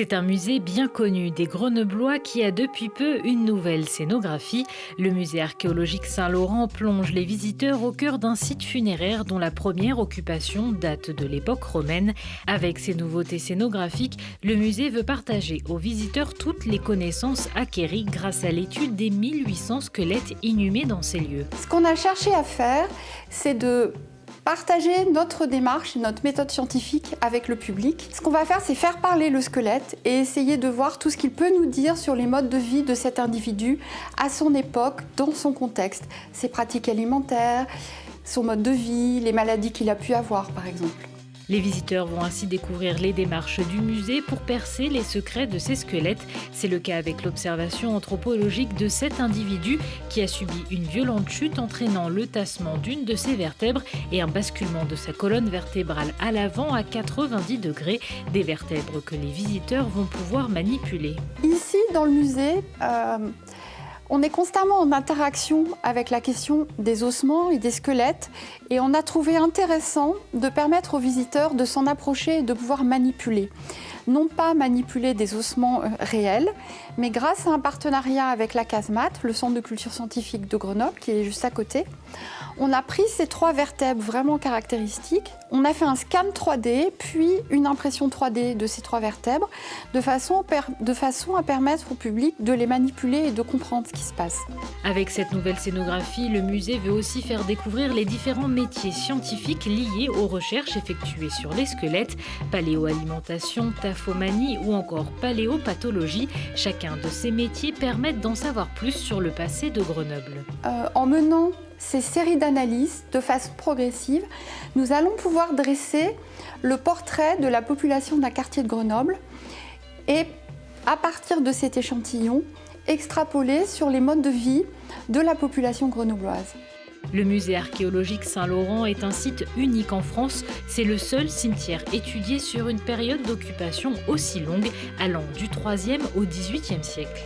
C'est un musée bien connu des Grenoblois qui a depuis peu une nouvelle scénographie. Le musée archéologique Saint-Laurent plonge les visiteurs au cœur d'un site funéraire dont la première occupation date de l'époque romaine. Avec ses nouveautés scénographiques, le musée veut partager aux visiteurs toutes les connaissances acquéries grâce à l'étude des 1800 squelettes inhumés dans ces lieux. Ce qu'on a cherché à faire, c'est de partager notre démarche et notre méthode scientifique avec le public. Ce qu'on va faire, c'est faire parler le squelette et essayer de voir tout ce qu'il peut nous dire sur les modes de vie de cet individu à son époque, dans son contexte, ses pratiques alimentaires, son mode de vie, les maladies qu'il a pu avoir par exemple. Les visiteurs vont ainsi découvrir les démarches du musée pour percer les secrets de ces squelettes. C'est le cas avec l'observation anthropologique de cet individu qui a subi une violente chute entraînant le tassement d'une de ses vertèbres et un basculement de sa colonne vertébrale à l'avant à 90 degrés, des vertèbres que les visiteurs vont pouvoir manipuler. Ici, dans le musée, on est constamment en interaction avec la question des ossements et des squelettes et on a trouvé intéressant de permettre aux visiteurs de s'en approcher et de pouvoir manipuler. Non pas manipuler des ossements réels, mais grâce à un partenariat avec la Casemate, le centre de culture scientifique de Grenoble, qui est juste à côté, on a pris ces 3 vertèbres vraiment caractéristiques, on a fait un scan 3D, puis une impression 3D de ces 3 vertèbres, de façon à permettre au public de les manipuler et de comprendre ce qui se passe. Avec cette nouvelle scénographie, le musée veut aussi faire découvrir les différents métiers scientifiques liés aux recherches effectuées sur les squelettes, paléoalimentation, taphomanie ou encore paléopathologie. Chacun de ces métiers permettent d'en savoir plus sur le passé de Grenoble. En menant ces séries d'analyses de façon progressive, nous allons pouvoir dresser le portrait de la population d'un quartier de Grenoble et, à partir de cet échantillon, extrapoler sur les modes de vie de la population grenobloise. Le musée archéologique Saint-Laurent est un site unique en France. C'est le seul cimetière étudié sur une période d'occupation aussi longue, allant du 3e au 18e siècle.